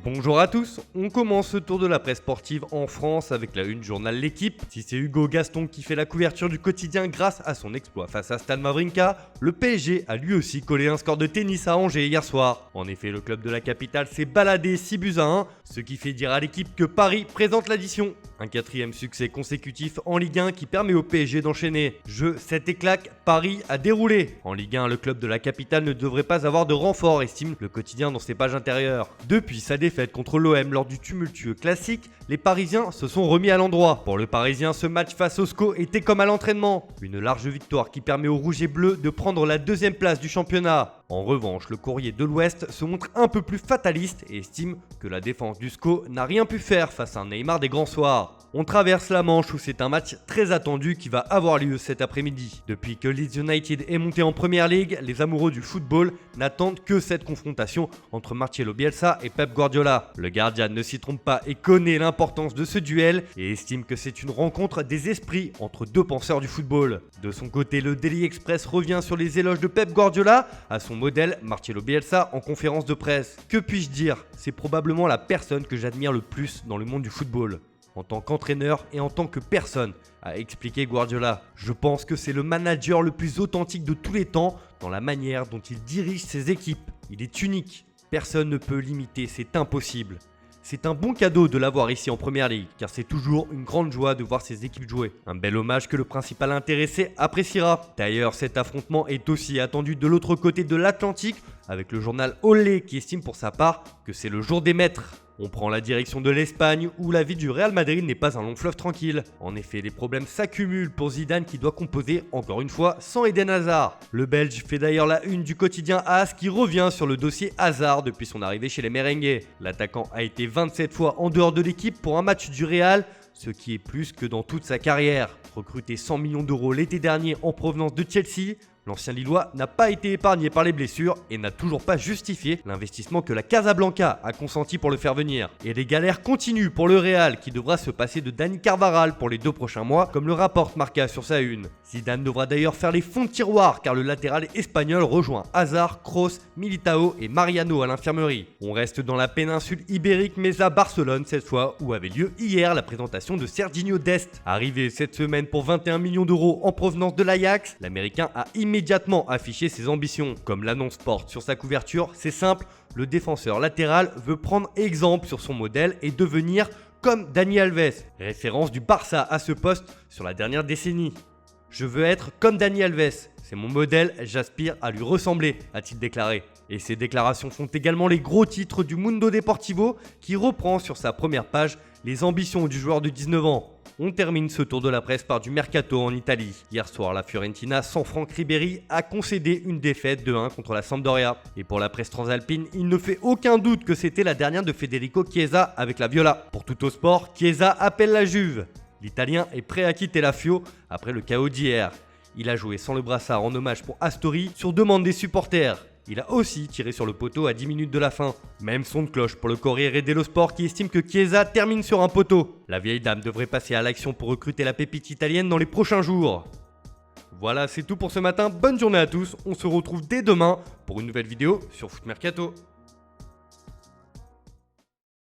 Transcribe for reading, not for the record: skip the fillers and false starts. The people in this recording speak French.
Bonjour à tous, on commence ce tour de la presse sportive en France avec la une journal L'Équipe. Si c'est Hugo Gaston qui fait la couverture du quotidien grâce à son exploit face à Stade Wawrinka, le PSG a lui aussi collé un score de tennis à Angers hier soir. En effet, le club de la capitale s'est baladé 6-1, ce qui fait dire à l'équipe que Paris présente l'addition. Un quatrième succès consécutif en Ligue 1 qui permet au PSG d'enchaîner. Jeu 7 et claque, Paris a déroulé. En Ligue 1, le club de la capitale ne devrait pas avoir de renfort, estime le quotidien dans ses pages intérieures. Depuis sa défaite contre l'OM lors du tumultueux classique, les Parisiens se sont remis à l'endroit. Pour le Parisien, ce match face au SCO était comme à l'entraînement. Une large victoire qui permet aux Rouges et Bleus de prendre la deuxième place du championnat. En revanche, le Courrier de l'Ouest se montre un peu plus fataliste et estime que la défense du SCO n'a rien pu faire face à un Neymar des grands soirs. On traverse la Manche où c'est un match très attendu qui va avoir lieu cet après-midi. Depuis que Leeds United est monté en Premier League, les amoureux du football n'attendent que cette confrontation entre Marcelo Bielsa et Pep Guardiola. Le gardien ne s'y trompe pas et connaît l'importance de ce duel et estime que c'est une rencontre des esprits entre deux penseurs du football. De son côté, le Daily Express revient sur les éloges de Pep Guardiola à son modèle Marcelo Bielsa en conférence de presse. Que puis-je dire? C'est probablement la personne que j'admire le plus dans le monde du football. En tant qu'entraîneur et en tant que personne, a expliqué Guardiola. Je pense que c'est le manager le plus authentique de tous les temps dans la manière dont il dirige ses équipes. Il est unique. Personne ne peut l'imiter, c'est impossible. C'est un bon cadeau de l'avoir ici en Première Ligue, car c'est toujours une grande joie de voir ses équipes jouer. Un bel hommage que le principal intéressé appréciera. D'ailleurs, cet affrontement est aussi attendu de l'autre côté de l'Atlantique, avec le journal Olé qui estime pour sa part que c'est le jour des maîtres. On prend la direction de l'Espagne où la vie du Real Madrid n'est pas un long fleuve tranquille. En effet, les problèmes s'accumulent pour Zidane qui doit composer encore une fois sans Eden Hazard. Le Belge fait d'ailleurs la une du quotidien AS qui revient sur le dossier Hazard depuis son arrivée chez les Merengues. L'attaquant a été 27 fois en dehors de l'équipe pour un match du Real, ce qui est plus que dans toute sa carrière. Recruté 100 millions d'euros l'été dernier en provenance de Chelsea, l'ancien Lillois n'a pas été épargné par les blessures et n'a toujours pas justifié l'investissement que la Casablanca a consenti pour le faire venir. Et les galères continuent pour le Real qui devra se passer de Dani Carvajal pour les 2 prochains mois comme le rapporte Marca sur sa une. Zidane devra d'ailleurs faire les fonds de tiroir car le latéral espagnol rejoint Hazard, Kroos, Militao et Mariano à l'infirmerie. On reste dans la péninsule ibérique mais à Barcelone cette fois où avait lieu hier la présentation de Serginho Dest. Arrivé cette semaine pour 21 millions d'euros en provenance de l'Ajax, l'Américain a immédiatement affiché ses ambitions. Comme l'annonce porte sur sa couverture, c'est simple, le défenseur latéral veut prendre exemple sur son modèle et devenir comme Dani Alves, référence du Barça à ce poste sur la dernière décennie. Je veux être comme Dani Alves, c'est mon modèle, j'aspire à lui ressembler, a-t-il déclaré. Et ces déclarations font également les gros titres du Mundo Deportivo qui reprend sur sa première page les ambitions du joueur de 19 ans. On termine ce tour de la presse par du mercato en Italie. Hier soir, la Fiorentina sans Franck Ribéry a concédé une défaite de 1 contre la Sampdoria. Et pour la presse transalpine, il ne fait aucun doute que c'était la dernière de Federico Chiesa avec la Viola. Pour Tuttosport, Chiesa appelle la Juve. L'Italien est prêt à quitter la Fio après le chaos d'hier. Il a joué sans le brassard en hommage pour Astori sur demande des supporters. Il a aussi tiré sur le poteau à 10 minutes de la fin. Même son de cloche pour le Corriere dello Sport qui estime que Chiesa termine sur un poteau. La vieille dame devrait passer à l'action pour recruter la pépite italienne dans les prochains jours. Voilà, c'est tout pour ce matin. Bonne journée à tous. On se retrouve dès demain pour une nouvelle vidéo sur Foot Mercato.